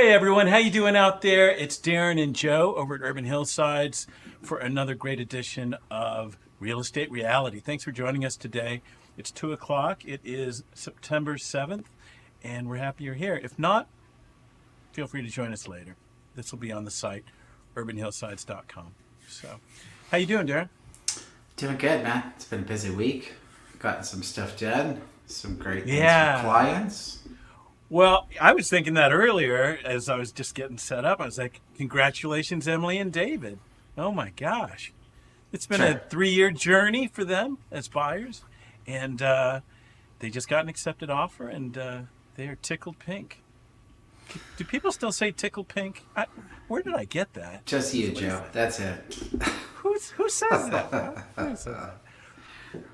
Hey everyone, how you doing out there? It's Darren and Joe over at Urban Hillsides for another great edition of Real Estate Reality. Thanks for joining us today. It's 2 o'clock. It is September 7th, and we're happy you're here. If not, feel free to join us later. This will be on the site, urbanhillsides.com. So, how you doing, Darren? Doing good, man. It's been a busy week. Gotten some stuff done. Some great things Yeah. for clients. Well, I was thinking that earlier as I was just getting set up. I was like, congratulations, Emily and David. Oh my gosh. It's been a 3-year journey for them as buyers. And they just got an accepted offer, and they are tickled pink. Do people still say tickled pink? Where did I get that? Just you, Joe. That's it. Who says that? Who says that?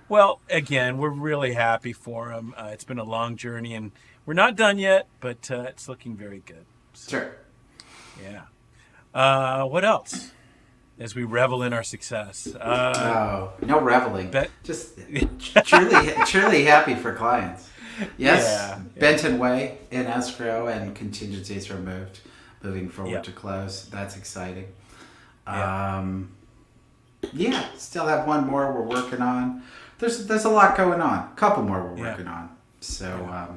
Well, again, we're really happy for them. It's been a long journey, and we're not done yet, but it's looking very good. So, Sure. yeah. What else? As we revel in our success. No reveling. Bet- Just truly happy for clients. Yes. Yeah. Benton Way in escrow and contingencies removed. Moving forward Yep. to close. That's exciting. Yeah. Still have one more we're working on. There's a lot going on. A couple more we're working on. So,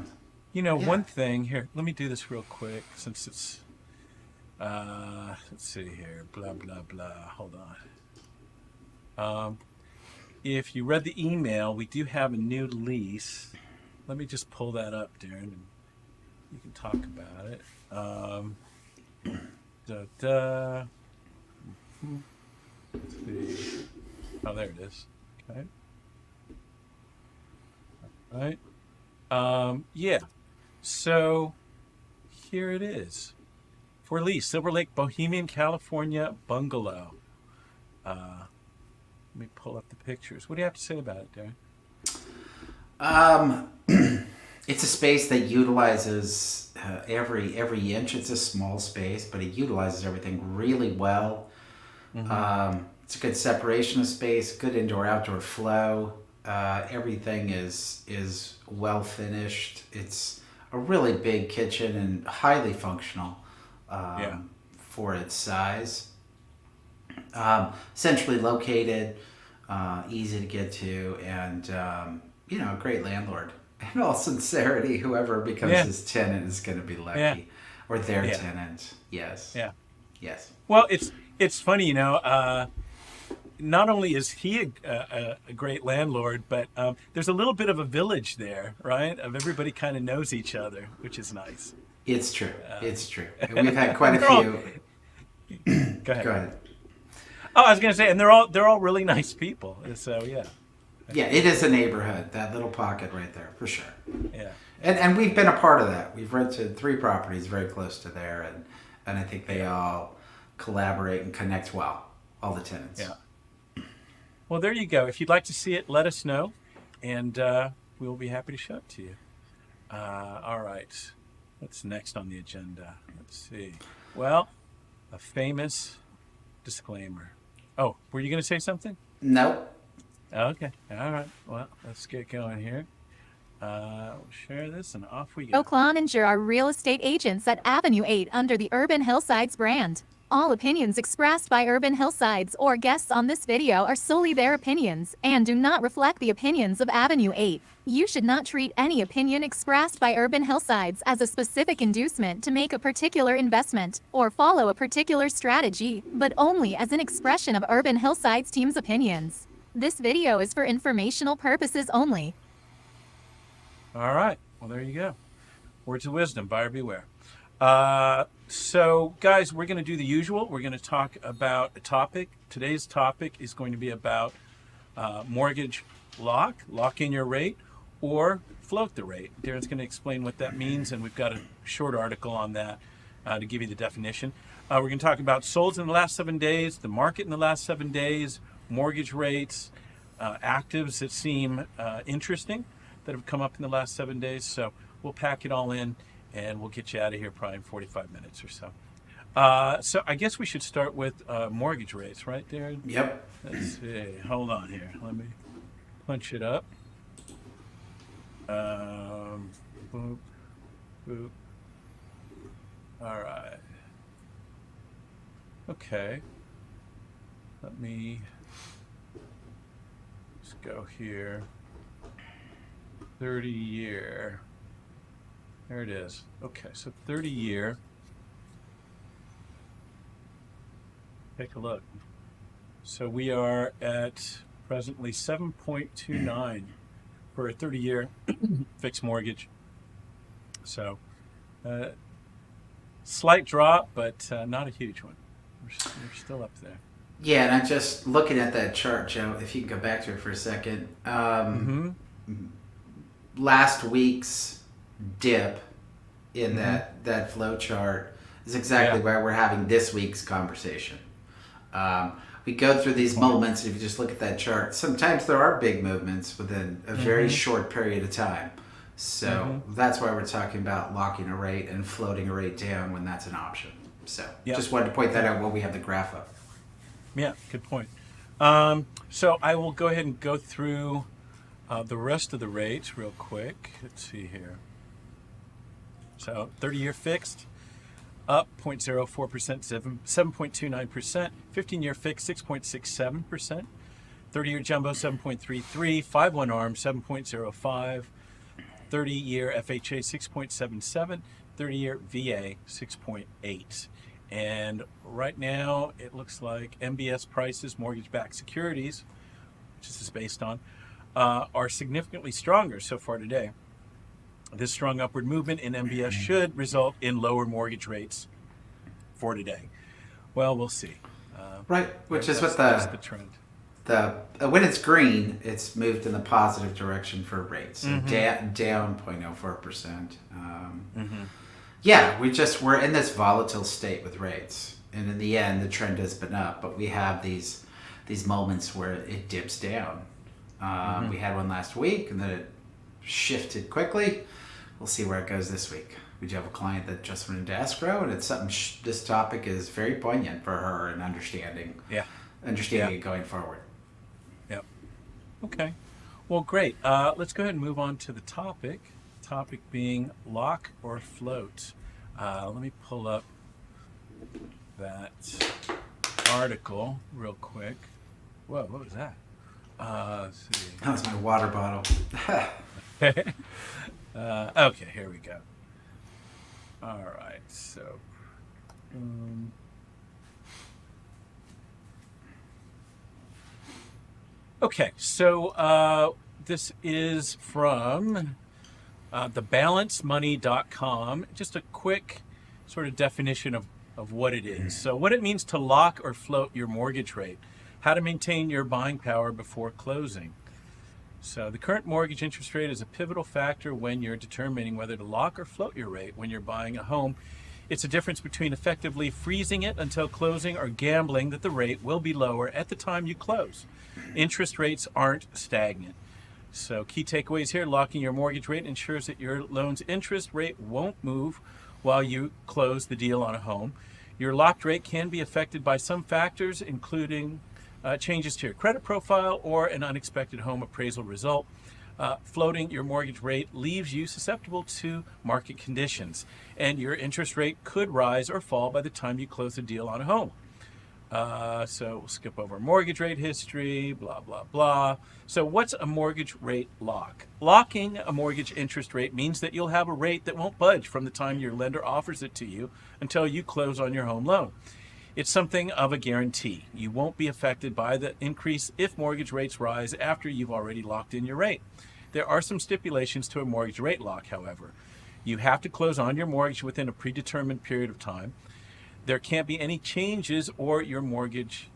One thing here, let me do this real quick since it's, let's see here, blah, blah, blah. Hold on. If you read the email, we do have a new lease. Let me just pull that up, Darren, and you can talk about it. Let's see. Oh, there it is. Okay. All right. Yeah. So here it is. For lease, Silver Lake, Bohemian, California bungalow. Let me pull up the pictures. What do you have to say about it, Darren? It's a space that utilizes every inch. It's a small space, but it utilizes everything really well. Mm-hmm. It's a good separation of space, good indoor-outdoor flow. Everything is well finished. It's a really big kitchen and highly functional for its size. Centrally located, easy to get to, and a great landlord. In all sincerity, whoever becomes his tenant is going to be lucky, or their tenant. Yes. Yeah. Yes. Well, it's funny, not only is he a great landlord, but there's a little bit of a village there, right? Of everybody kind of knows each other, which is nice. It's true. It's true. And we've had quite a few. Go ahead. Go ahead. Oh, I was going to say, and they're all really nice people. So yeah. Yeah, it is a neighborhood. That little pocket right there, for sure. Yeah. And we've been a part of that. We've rented 3 properties very close to there, and I think they all collaborate and connect well. All the tenants. Yeah. Well, there you go. If you'd like to see it, let us know, and we will be happy to show it to you. All right. What's next on the agenda? Let's see. Well, a famous disclaimer. Oh, were you going to say something? Nope. Okay. All right. Well, let's get going here. We'll share this, and off we go. O'Clough and Jur are real estate agents at Avenue 8 under the Urban Hillsides brand. All opinions expressed by Urban Hillsides or guests on this video are solely their opinions and do not reflect the opinions of Avenue 8. You should not treat any opinion expressed by Urban Hillsides as a specific inducement to make a particular investment or follow a particular strategy, but only as an expression of Urban Hillsides team's opinions. This video is for informational purposes only. All right. Well, there you go. Words of wisdom, buyer beware. So, guys, we're going to do the usual. We're going to talk about a topic. Today's topic is going to be about mortgage lock in your rate, or float the rate. Darren's going to explain what that means, and we've got a short article on that to give you the definition. We're going to talk about solds in the last 7 days, the market in the last 7 days, mortgage rates, actives that seem interesting that have come up in the last 7 days. So we'll pack it all in, and we'll get you out of here probably in 45 minutes or so. So I guess we should start with mortgage rates, right, Darren? Yep. Let's see. Hold on here. Let me punch it up. Boop, boop. All right. Okay. Let me just go here. 30-year. There it is. Okay, so 30-year. Take a look. So we are at presently 7.29 for a 30-year fixed mortgage. So slight drop, but not a huge one. We're still up there. Yeah, and I'm just looking at that chart, Joe. If you can go back to it for a second. Last week's dip in that flow chart is exactly where we're having this week's conversation. We go through these moments, and if you just look at that chart, sometimes there are big movements within a very short period of time. So that's why we're talking about locking a rate and floating a rate down when that's an option. So just wanted to point that out while we have the graph up. Yeah, good point. So I will go ahead and go through the rest of the rates real quick. Let's see here. So 30-year fixed, up 0.04%, 7.29%. 15-year fixed, 6.67%. 30-year jumbo, 7.33. 5-1 arm, 7.05. 30-year FHA, 6.77. 30-year VA, 6.8. And right now, it looks like MBS prices, mortgage-backed securities, which this is based on, are significantly stronger so far today. This strong upward movement in MBS should result in lower mortgage rates for today. Well, we'll see. Right, which is what that's the trend. When it's green, it's moved in the positive direction for rates. So down 0.04%. Yeah, we're in this volatile state with rates, and in the end, the trend has been up. But we have these moments where it dips down. We had one last week, and then it shifted quickly. We'll see where it goes this week. We do have a client that just went into escrow, and it's something. This topic is very poignant for her and understanding. Yeah. Understanding it going forward. Yep. Okay. Well, great. Let's go ahead and move on to the topic. Topic being lock or float. Let me pull up that article real quick. Whoa, what was that? Let's see. That was my water bottle. Okay, here we go. All right, so okay, so this is from thebalancemoney.com. Just a quick sort of definition of what it is. So what it means to lock or float your mortgage rate, how to maintain your buying power before closing. So the current mortgage interest rate is a pivotal factor when you're determining whether to lock or float your rate when you're buying a home. It's a difference between effectively freezing it until closing or gambling that the rate will be lower at the time you close. Interest rates aren't stagnant. So key takeaways here: locking your mortgage rate ensures that your loan's interest rate won't move while you close the deal on a home. Your locked rate can be affected by some factors, including changes to your credit profile or an unexpected home appraisal result. Floating your mortgage rate leaves you susceptible to market conditions, and your interest rate could rise or fall by the time you close the deal on a home. So we'll skip over mortgage rate history, blah, blah, blah. So what's a mortgage rate lock? Locking a mortgage interest rate means that you'll have a rate that won't budge from the time your lender offers it to you until you close on your home loan. It's something of a guarantee. You won't be affected by the increase if mortgage rates rise after you've already locked in your rate. There are some stipulations to a mortgage rate lock, however. You have to close on your mortgage within a predetermined period of time. There can't be any changes to your mortgage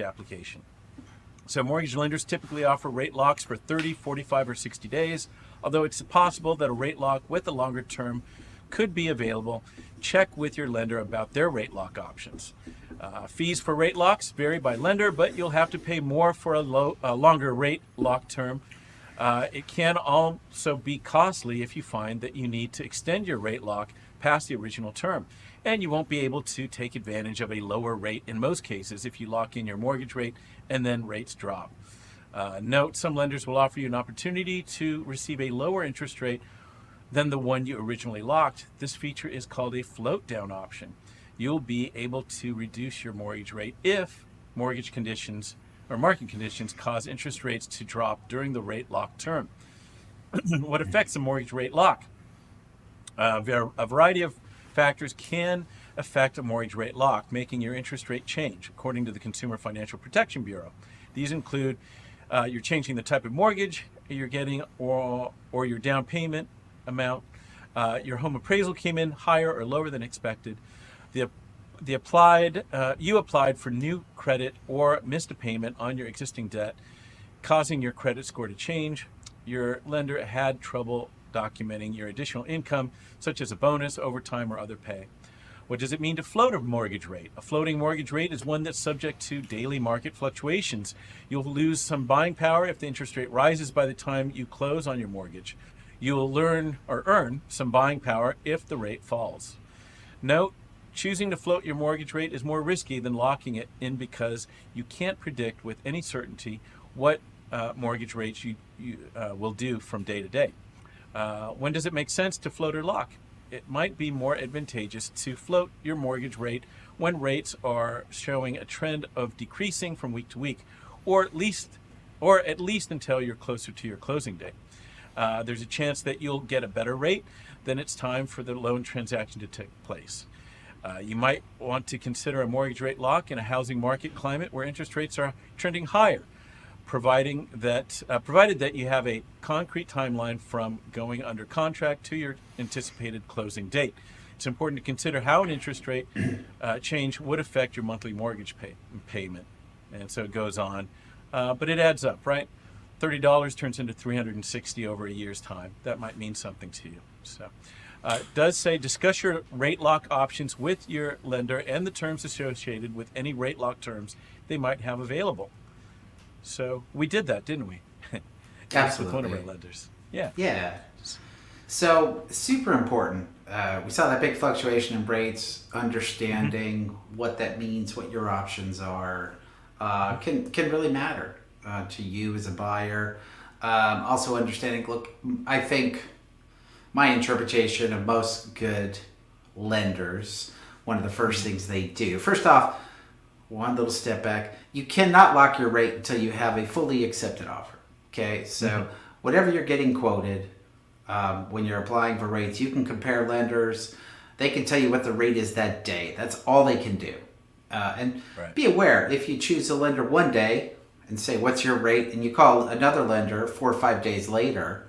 application. So mortgage lenders typically offer rate locks for 30, 45, or 60 days, although it's possible that a rate lock with a longer term could be available. Check with your lender about their rate lock options. Fees for rate locks vary by lender, but you'll have to pay more for a longer rate lock term. It can also be costly if you find that you need to extend your rate lock past the original term, and you won't be able to take advantage of a lower rate in most cases if you lock in your mortgage rate and then rates drop. Note, some lenders will offer you an opportunity to receive a lower interest rate than the one you originally locked. This feature is called a float down option. you'll be able to reduce your mortgage rate if mortgage conditions or market conditions cause interest rates to drop during the rate lock term. What affects a mortgage rate lock? A variety of factors can affect a mortgage rate lock, making your interest rate change, according to the Consumer Financial Protection Bureau. These include you're changing the type of mortgage you're getting or your down payment amount. Your home appraisal came in higher or lower than expected. You applied for new credit or missed a payment on your existing debt, causing your credit score to change. Your lender had trouble documenting your additional income, such as a bonus, overtime, or other pay. What does it mean to float a mortgage rate? A floating mortgage rate is one that's subject to daily market fluctuations. You'll lose some buying power if the interest rate rises by the time you close on your mortgage. You'll earn some buying power if the rate falls. Note, choosing to float your mortgage rate is more risky than locking it in because you can't predict with any certainty what mortgage rates you will do from day to day. When does it make sense to float or lock? It might be more advantageous to float your mortgage rate when rates are showing a trend of decreasing from week to week, or at least until you're closer to your closing date. There's a chance that you'll get a better rate then it's time for the loan transaction to take place. You might want to consider a mortgage rate lock in a housing market climate where interest rates are trending higher, provided that you have a concrete timeline from going under contract to your anticipated closing date. It's important to consider how an interest rate change would affect your monthly mortgage payment. And so it goes on. But it adds up, right? $30 turns into $360 over a year's time. That might mean something to you. So it does say discuss your rate lock options with your lender and the terms associated with any rate lock terms they might have available. So we did that, didn't we? Absolutely. With one of our lenders. Yeah. Yeah. So super important. We saw that big fluctuation in rates. Understanding what that means, what your options are, can really matter to you as a buyer. Also understanding. Look, I think my interpretation of most good lenders, one of the first things they do. First off, one little step back. You cannot lock your rate until you have a fully accepted offer. Okay, so whatever you're getting quoted, when you're applying for rates, you can compare lenders. They can tell you what the rate is that day. That's all they can do. And be aware, if you choose a lender one day and say, what's your rate? And you call another lender 4 or 5 days later,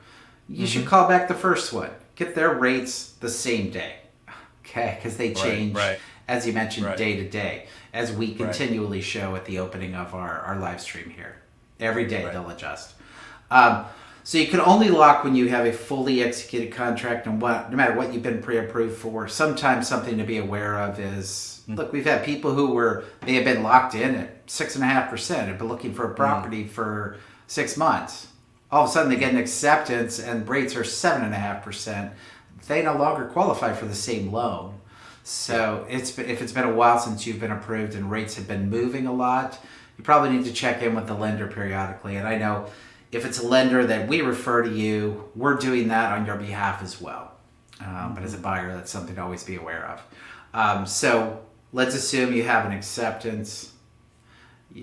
you should call back the first one. Get their rates the same day. Okay, because they change, as you mentioned, day to day, as we continually show at the opening of our live stream here. Every day they'll adjust. So you can only lock when you have a fully executed contract, and no matter what you've been pre-approved for. Sometimes something to be aware of is, look, we've had people who may have been locked in at 6.5%, have been looking for a property for 6 months. All of a sudden they get an acceptance and rates are 7.5%. They no longer qualify for the same loan. So if it's been a while since you've been approved and rates have been moving a lot, you probably need to check in with the lender periodically. And I know if it's a lender that we refer to you, we're doing that on your behalf as well. But as a buyer, that's something to always be aware of. So let's assume you have an acceptance.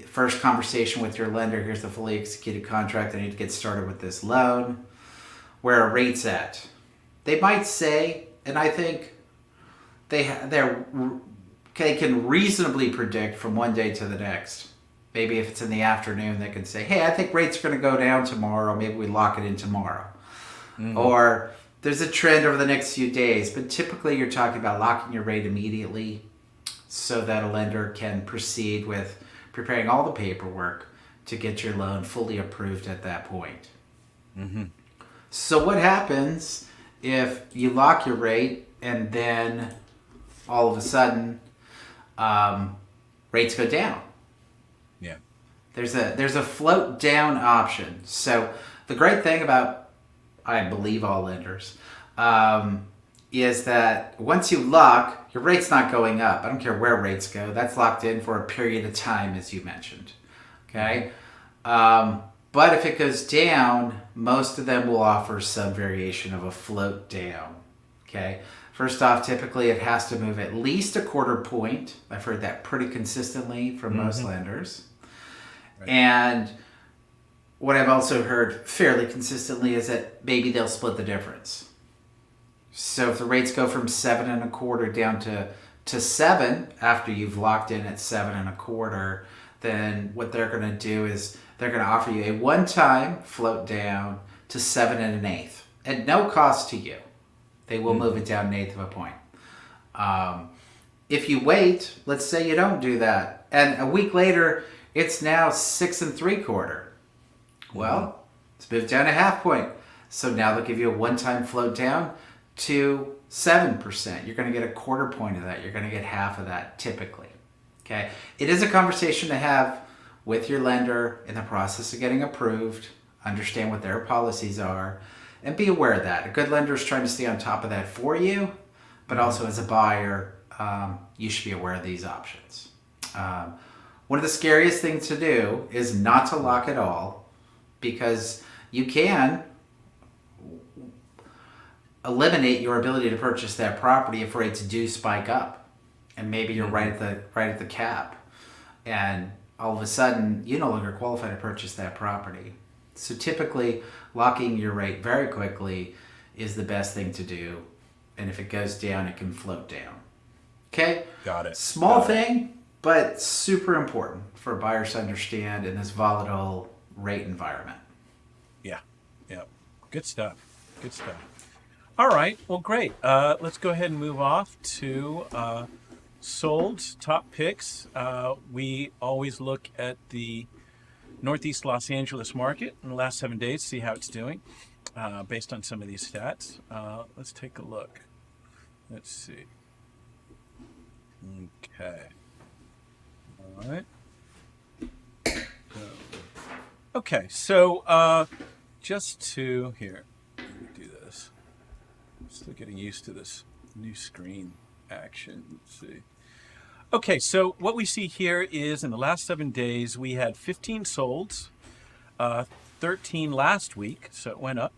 First conversation with your lender, here's the fully executed contract. I need to get started with this loan. Where are rates at? They might say, and I think they can reasonably predict from one day to the next. Maybe if it's in the afternoon, they can say, hey, I think rates are going to go down tomorrow. Maybe we lock it in tomorrow. Or there's a trend over the next few days. But typically you're talking about locking your rate immediately so that a lender can proceed with preparing all the paperwork to get your loan fully approved at that point. So what happens if you lock your rate and then all of a sudden rates go down? There's a float down option. So the great thing about, I believe, all lenders is that once you lock, your rate's not going up. I don't care where rates go. That's locked in for a period of time, as you mentioned. Okay? But if it goes down, most of them will offer some variation of a float down. Okay. First off, typically it has to move at least a quarter point. I've heard that pretty consistently from most lenders. Right. And what I've also heard fairly consistently is that maybe they'll split the difference. So if the rates go from 7.25 down to 7 after you've locked in at 7.25, then what they're going to do is they're going to offer you a one-time float down to 7 1/8 at no cost to you. They will move it down 1/8 of a point. If you wait, let's say you don't do that, and a week later it's now 6 3/4. Well, it's moved down a half point. So now they'll give you a one-time float down to 7%. You're going to get a quarter point of that. You're going to get half of that typically. Okay. It is a conversation to have with your lender in the process of getting approved. Understand what their policies are and be aware of that. A good lender is trying to stay on top of that for you, but also as a buyer, you should be aware of these options. One of the scariest things to do is not to lock at all, because you can eliminate your ability to purchase that property if rates do spike up, and maybe you're right at the cap, and all of a sudden you no longer qualify to purchase that property. So typically locking your rate very quickly is the best thing to do, and if it goes down, it can float down. Okay? Got it. Small thing, but super important for buyers to understand in this volatile rate environment. Yeah. Good stuff. All right. Well, great. Let's go ahead and move off to sold top picks. We always look at the Northeast Los Angeles market in the last 7 days, see how it's doing based on some of these stats. Let's take a look. Let's see. Okay. All right. Okay, so just to here, let me do this. Still getting used to this new screen action. Let's see. Okay, so what we see here is in the last 7 days we had 15 solds, 13 last week, so it went up.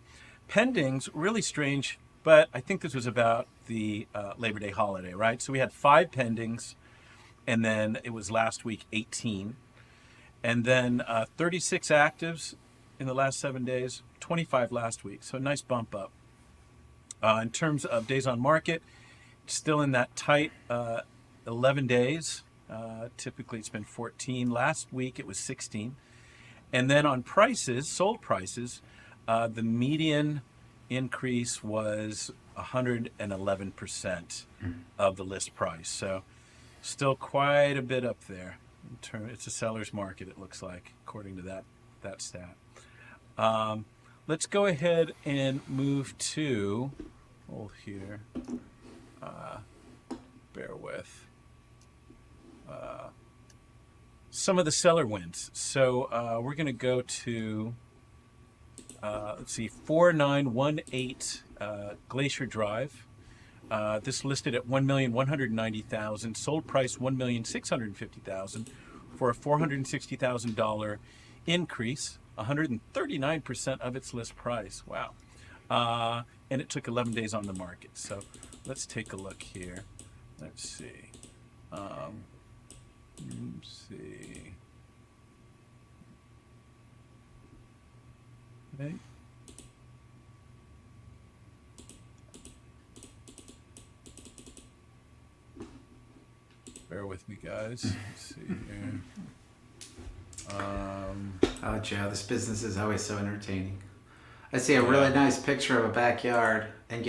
Pendings, really strange, but I think this was about the Labor Day holiday, right? So we had 5 pendings, and then it was last week 18. And then 36 actives in the last 7 days, 25 last week. So a nice bump up. In terms of days on market, still in that tight 11 days. Typically it's been 14. Last week it was 16. And then on prices, sold prices, the median increase was 111% of the list price. So still quite a bit up there. It's a seller's market, it looks like, according to that stat. Let's go ahead and move to, hold here, bear with, some of the seller wins. So we're going to go to, let's see, 4918 Glacier Drive. This listed at $1,190,000, sold price $1,650,000 for a $460,000 increase, 139% of its list price. Wow. And it took 11 days on the market. So let's take a look here. Let's see. Okay. Bear with me, guys. Let's see here. Oh, Joe, this business is always so entertaining. I see a really nice picture of a backyard, and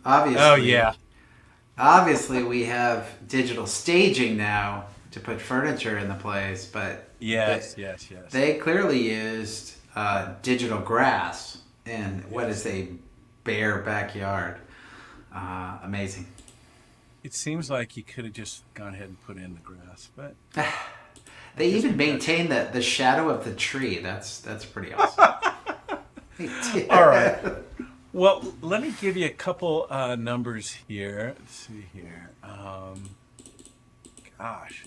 obviously, Oh yeah. Obviously, we have digital staging now to put furniture in the place, but Yes. they clearly used digital grass in what is a bare backyard. Amazing. It seems like you could have just gone ahead and put in the grass, but They even maintain the shadow of the tree. That's pretty awesome. all right. Well, let me give you a couple numbers here. Let's see here. Gosh,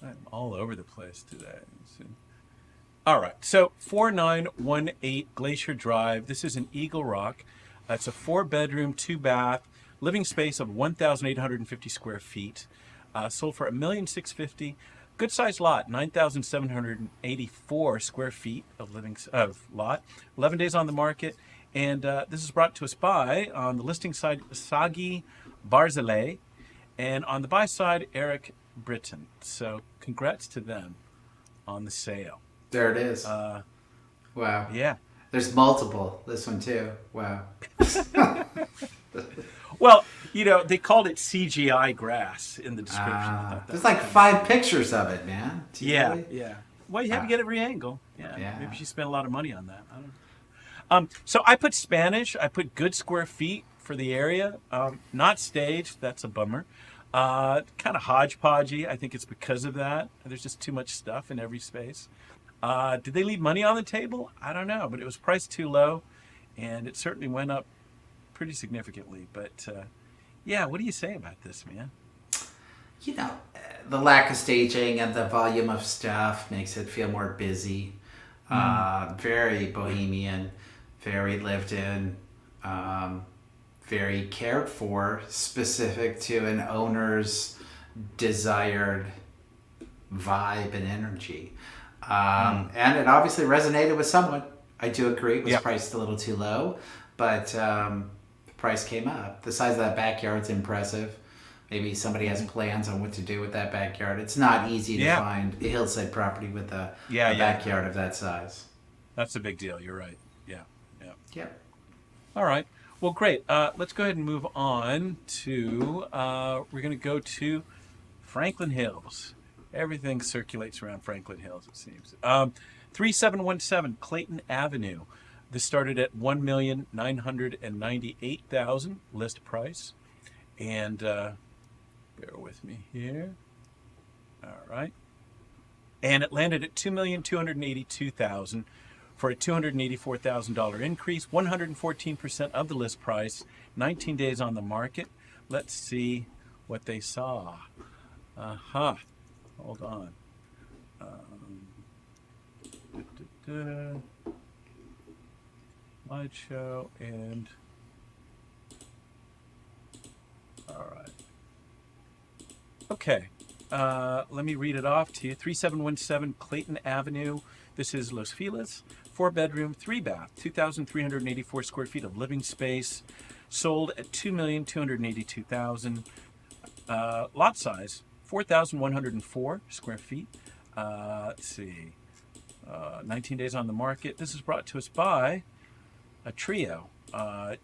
I'm all over the place today. Let's see. All right, so 4918 Glacier Drive. This is in Eagle Rock. It's a 4-bedroom, 2-bath, living space of 1,850 square feet. Sold for $1,650,000. Good sized lot, 9,784 square feet of lot. 11 days on the market, and this is brought to us by, on the listing side, Sagi Barzilay, and on the buy side, Eric Britton. So congrats to them on the sale. There it is. Wow. Yeah. There's multiple. This one too. Wow. Well, they called it CGI grass in the description. I thought that There's was like kinda 5 pictures of it, man. Yeah, Really? yeah. Well, you have to get every angle. Yeah. Yeah. Maybe she spent a lot of money on that. I don't know. So I put Spanish. I put good square feet for the area. Not staged. That's a bummer. Kind of hodgepodgey. I think it's because of that. There's just too much stuff in every space. Did they leave money on the table? I don't know, but it was priced too low, and it certainly went up pretty significantly. But yeah, what do you say about this, man? The lack of staging and the volume of stuff makes it feel more busy. Very bohemian, very lived in, very cared for, specific to an owner's desired vibe and energy. And it obviously resonated with someone. I do agree it was priced a little too low, but the price came up. The size of that backyard's impressive. Maybe somebody has plans on what to do with that backyard. It's not easy to find a hillside property with a backyard of that size. That's a big deal. You're right. Yeah. Yep. All right. Well, great. Let's go ahead and move on to, we're going to go to Franklin Hills. Everything circulates around Franklin Hills, it seems. 3717 Clayton Avenue. This started at $1,998,000 list price. And bear with me here. All right. And it landed at $2,282,000 for a $284,000 increase, 114% of the list price, 19 days on the market. Let's see what they saw. Hold on. Slideshow and... All right. Okay. Let me read it off to you. 3717 Clayton Avenue. This is Los Feliz. 4-bedroom, 3-bath, 2,384 square feet of living space. Sold at $2,282,000. Lot size, 4,104 square feet. Let's see. 19 days on the market. This is brought to us by a trio.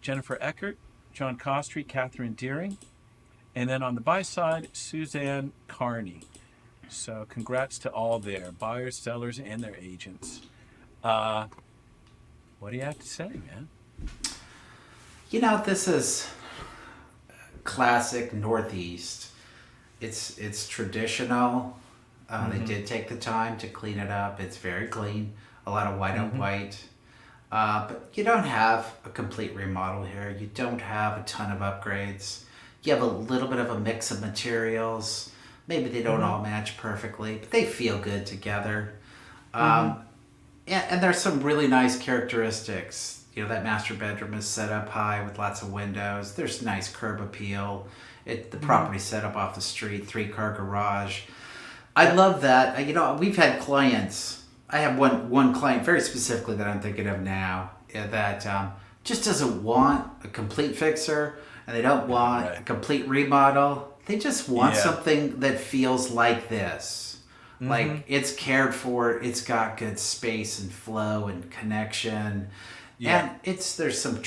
Jennifer Eckert, John Costry, Catherine Deering. And then on the buy side, Suzanne Carney. So congrats to all there, buyers, sellers, and their agents. What do you have to say, man? This is classic Northeast. It's traditional. They did take the time to clean it up. It's very clean. A lot of white on white. But you don't have a complete remodel here. You don't have a ton of upgrades. You have a little bit of a mix of materials. Maybe they don't all match perfectly, but they feel good together. And there's some really nice characteristics. That master bedroom is set up high with lots of windows. There's nice curb appeal. The property's set up off the street, 3-car garage. I love that. We've had clients. I have one client very specifically that I'm thinking of now that just doesn't want a complete fixer, and they don't want a complete remodel. They just want something that feels like this. Like it's cared for, it's got good space and flow and connection. And there's some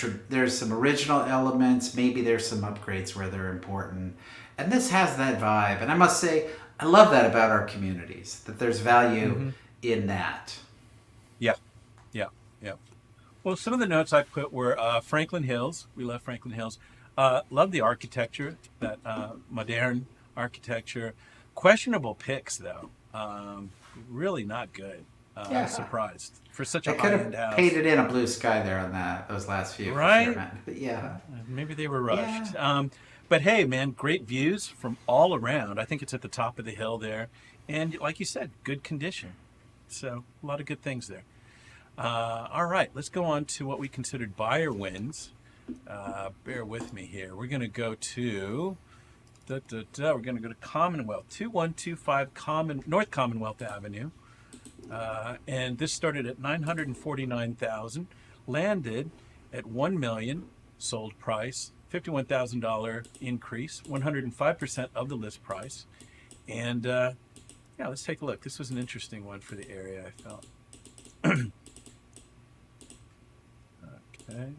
original elements, maybe there's some upgrades where they're important. And this has that vibe. And I must say, I love that about our communities, that there's value in that. Yeah. Well, some of the notes I put were Franklin Hills. We love Franklin Hills. Love the architecture, that modern architecture. Questionable picks, though. Really not good. I was surprised for such a high-end house. Painted in a blue sky there on those last few. Right? Sure, but yeah. Maybe they were rushed. Yeah. But hey, man, great views from all around. I think it's at the top of the hill there. And like you said, good condition. So a lot of good things there. All right, let's go on to what we considered buyer wins. Bear with me here. We're going to go to we're going to go to Commonwealth, 2125 North Commonwealth Avenue. And this started at $949,000, landed at $1 million, sold price, $51,000 increase, 105% of the list price. And yeah, let's take a look. This was an interesting one for the area, I felt. Okay. Okay.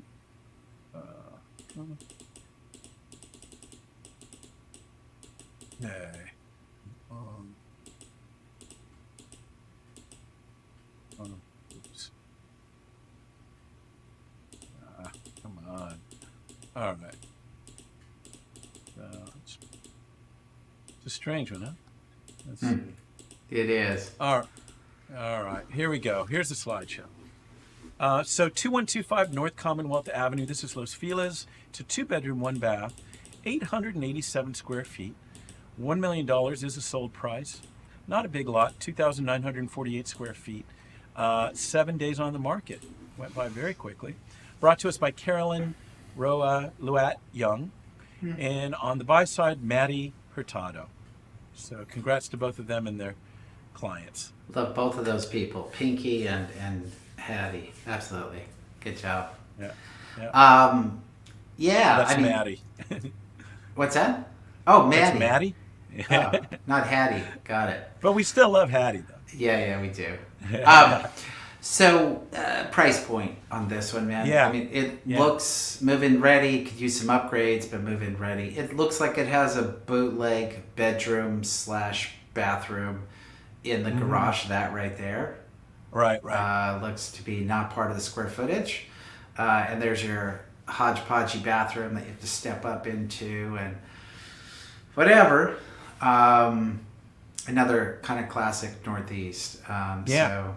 Oops. Come on. All right. It's a strange one, huh? Let's see. It is. All right. Here we go. Here's the slideshow. So 2125 North Commonwealth Avenue. This is Los Feliz. It's a 2-bedroom, 1-bath, 887 square feet. $1 million is a sold price. Not a big lot, 2,948 square feet. 7 days on the market. Went by very quickly. Brought to us by Carolyn Roa Luat Young. And on the buy side, Maddie Hurtado. So congrats to both of them and their clients. Love both of those people, Pinky and Hattie. Absolutely. Good job. Yeah. Yeah. That's I mean, Maddie. What's that? Oh, Maddie. That's Maddie? Oh, not Hattie. Got it. But we still love Hattie, though. Yeah, we do. So, price point on this one, man. Yeah. I mean, it looks move-in ready. Could use some upgrades, but move-in ready. It looks like it has a bootleg bedroom / bathroom in the garage. That right there. Right. Looks to be not part of the square footage. And there's your hodgepodgey bathroom that you have to step up into and whatever. Another kind of classic Northeast. So,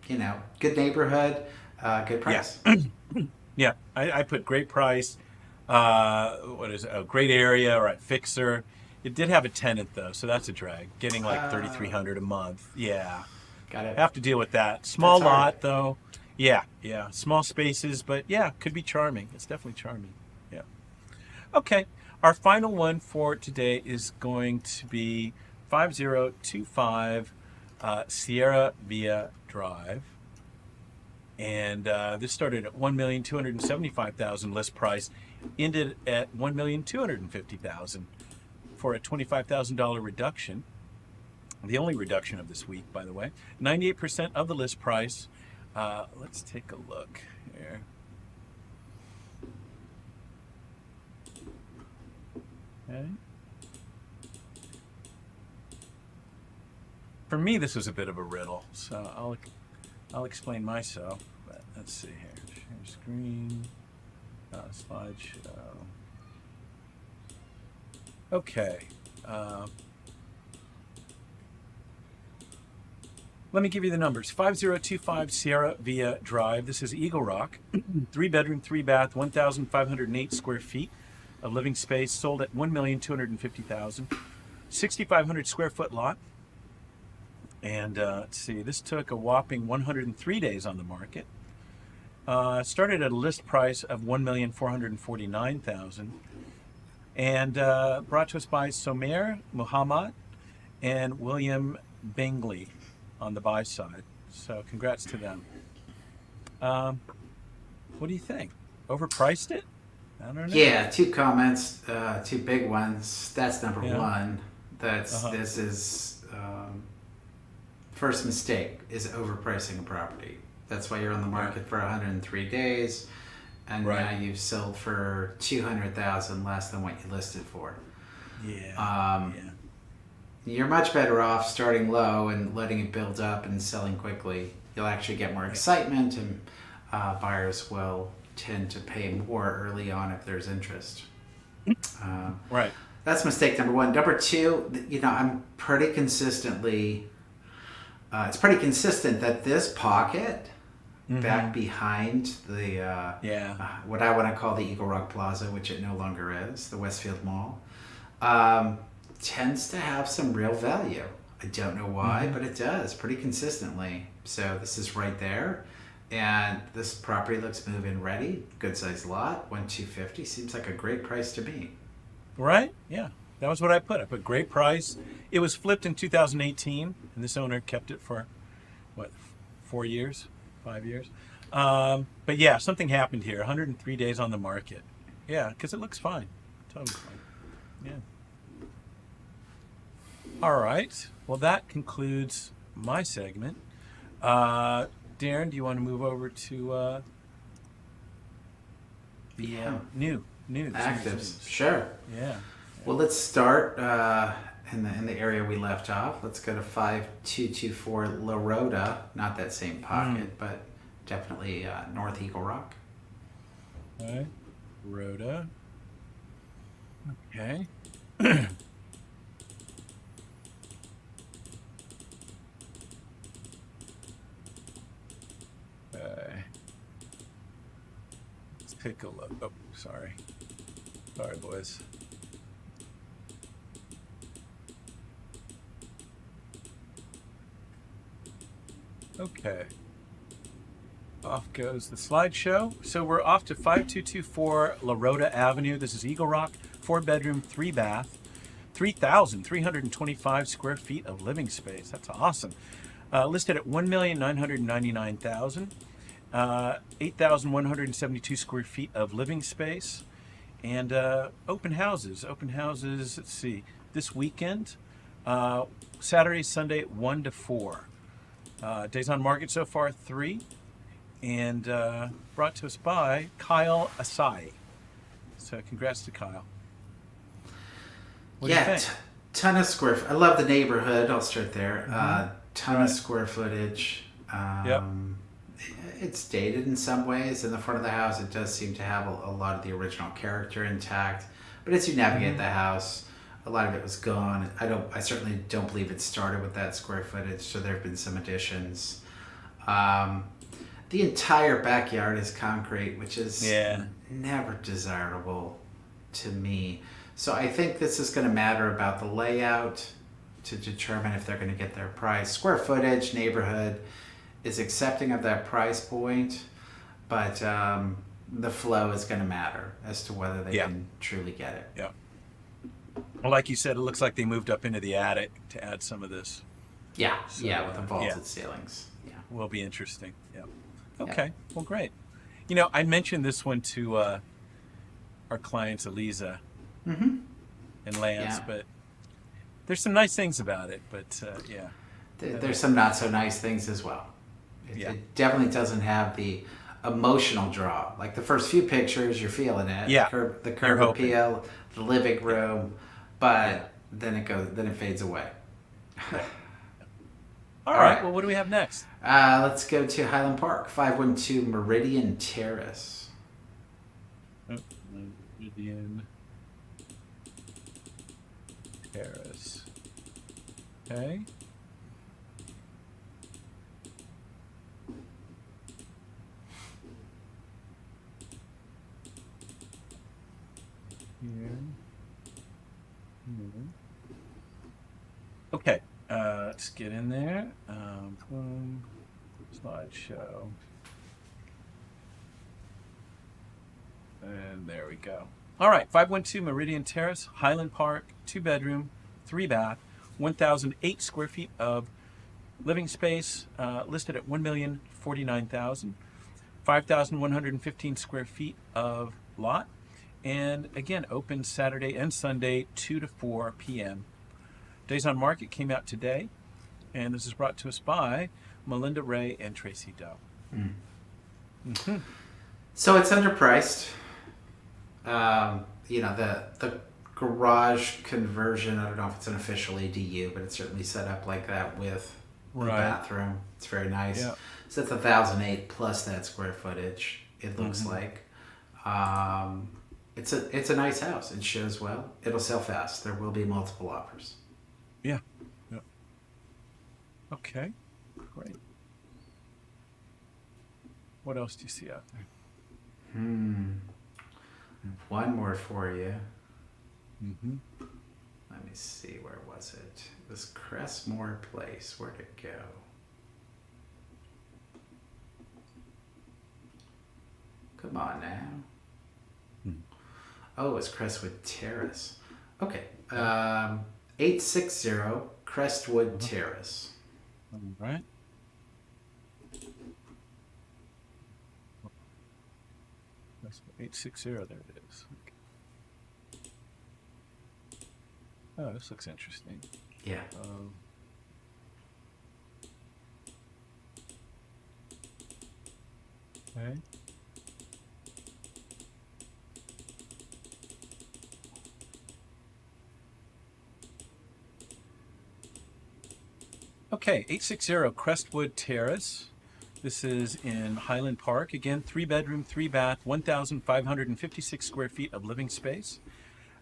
good neighborhood, good price. Yeah, I put great price. What is it? Oh, great area, right? Fixer. It did have a tenant though, so that's a drag. Getting like $3,300 a month. Yeah, Got it. have to deal with that. Small That's hard. lot though. Yeah. Small spaces, but yeah, could be charming. It's definitely charming. Yeah. Okay, our final one for today is going to be 5025 Sierra Via Drive. And this started at $1,275,000 list price, ended at $1,250,000 for a $25,000 reduction. The only reduction of this week, by the way. 98% of the list price. Let's take a look here. Okay. For me, this was a bit of a riddle, so I'll explain myself. But let's see here. Share screen. Slideshow. Okay. Let me give you the numbers. 5025 Sierra Via Drive. This is Eagle Rock. 3-bedroom, 3-bath, 1,508 square feet of living space. Sold at $1,250,000. 6,500 square foot lot. And let's see, this took a whopping 103 days on the market. Started at a list price of $1,449,000. And brought to us by Somer Muhammad and William Bingley on the buy side. So congrats to them. What do you think? Overpriced it? I don't know. Yeah, 2 comments, 2 big ones. That's number one. This is first mistake is overpricing a property. That's why you're on the market for 103 days, and now you've sold for $200,000 less than what you listed for. You're much better off starting low and letting it build up and selling quickly. You'll actually get more excitement, and buyers will tend to pay more early on if there's interest. That's mistake number one. Number two, I'm pretty consistently, it's pretty consistent that this pocket back behind the, what I want to call the Eagle Rock Plaza, which it no longer is, the Westfield Mall, tends to have some real value. I don't know why, but it does pretty consistently. So this is right there. And this property looks move-in ready. Good sized lot, 1,250. Seems like a great price to me. Right? Yeah. That was what I put. I put great price. It was flipped in 2018, and this owner kept it for, what, 4 years? 5 years? But yeah, something happened here. 103 days on the market. Yeah, because it looks fine. Totally fine. Yeah. All right. Well, that concludes my segment. Darren, do you want to move over to the news? Actives. Sure. Yeah. Well, let's start in the area we left off. Let's go to 5224 La Rhoda. Not that same pocket, but definitely North Eagle Rock. Okay. Rhoda. Okay. Let's take a look. Oh, sorry. Sorry, boys. Okay. Off goes the slideshow. So we're off to 5224 La Rhoda Avenue. This is Eagle Rock, 4-bedroom, 3-bath, 3,325 square feet of living space. That's awesome. Listed at $1,999,000. 8,172 square feet of living space. And open houses. Open houses, let's see, this weekend, Saturday, Sunday, 1 to 4. Days on market so far, 3. And brought to us by Kyle Asai. So congrats to Kyle. What do you think? Ton of square. I love the neighborhood. I'll start there. Ton of square footage. Yep. It's dated in some ways. In the front of the house, it does seem to have a lot of the original character intact. But as you navigate the house, a lot of it was gone. I certainly don't believe it started with that square footage. So there have been some additions. The entire backyard is concrete, which is never desirable to me. So I think this is going to matter about the layout to determine if they're going to get their price. Square footage, neighborhood is accepting of that price point, but the flow is going to matter as to whether they can truly get it. Yeah. Well, like you said, it looks like they moved up into the attic to add some of this. Yeah, So, with the vaulted ceilings. Yeah. Will be interesting. Yeah. Okay. Well, great. You know, I mentioned this one to our clients, Eliza and Lance, but there's some nice things about it. But There's some not so nice things as well. It definitely doesn't have the emotional draw. Like the first few pictures, you're feeling it. Yeah. The curb appeal, the living room, but then it fades away. All right. Well, what do we have next? Let's go to Highland Park, 512 Meridian Terrace. Meridian Terrace. Okay. Okay, let's get in there. Slideshow. And there we go. All right, 512 Meridian Terrace, Highland Park, 2-bedroom, 3-bath, 1,008 square feet of living space, listed at $1,049,000, 5,115 square feet of lot, and again, open Saturday and Sunday, 2 to 4 p.m. Days on market came out today, and this is brought to us by Melinda Ray and Tracy Doe. So it's underpriced. The garage conversion, I don't know if it's an official ADU, but it's certainly set up like that with the bathroom. It's very nice. Yeah. So it's 1,008 plus that square footage, it looks like. It's a nice house. It shows well. It'll sell fast. There will be multiple offers. Yeah. Okay. Great. What else do you see out there? One more for you. Let me see. Where was it? It was Crestmore Place. Where'd it go? Come on now. Hmm. Oh, it's Crestwood Terrace. Okay. 860 Crestwood Terrace. All right. That's 860. There it is. Okay. Oh, this looks interesting. Yeah. Okay. Okay, 860 Crestwood Terrace. This is in Highland Park. Again, 3-bedroom, 3-bath, 1,556 square feet of living space.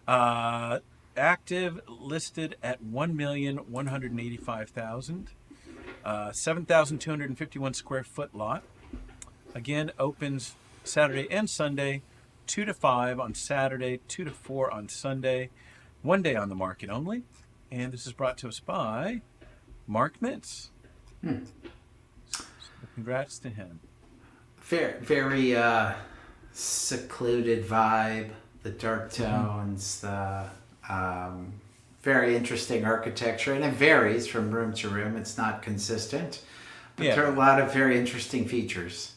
Active, listed at 1,185,000. 7,251 square foot lot. Again, opens Saturday and Sunday, 2 to 5 on Saturday, 2 to 4 on Sunday. 1 day on the market only. And this is brought to us by Mark Mintz. So congrats to him. Very secluded vibe, the dark tones, the very interesting architecture, and it varies from room to room. It's not consistent, but there are a lot of very interesting features.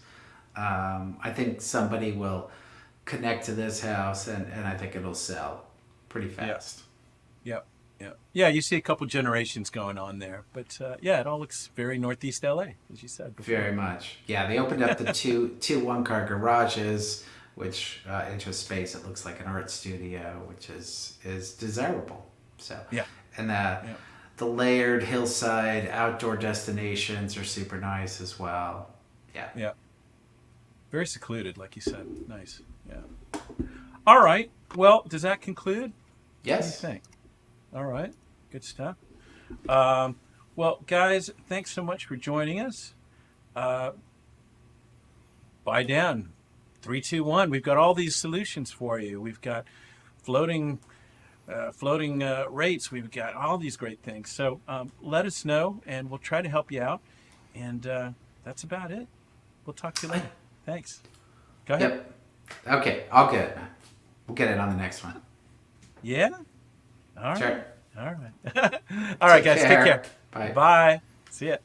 I think somebody will connect to this house, and I think it'll sell pretty fast. Yep. Yeah, you see a couple generations going on there, but yeah, it all looks very Northeast LA, as you said before. Very much. Yeah, they opened up the two one-car garages, which into a space that looks like an art studio, which is desirable. So yeah, and the layered hillside outdoor destinations are super nice as well. Yeah. Very secluded, like you said. Nice. Yeah. All right. Well, does that conclude? Yes. What do you think? All right. Good stuff. Well, guys, thanks so much for joining us. Buy down. 3, 2, 1. We've got all these solutions for you. We've got floating rates. We've got all these great things. So let us know, and we'll try to help you out. And that's about it. We'll talk to you later. Thanks. Go ahead. Yep. Okay, I'll get it. We'll get it on the next one. Yeah? All right. Sure. All right. All right, guys. Take care. Bye. Bye. See ya.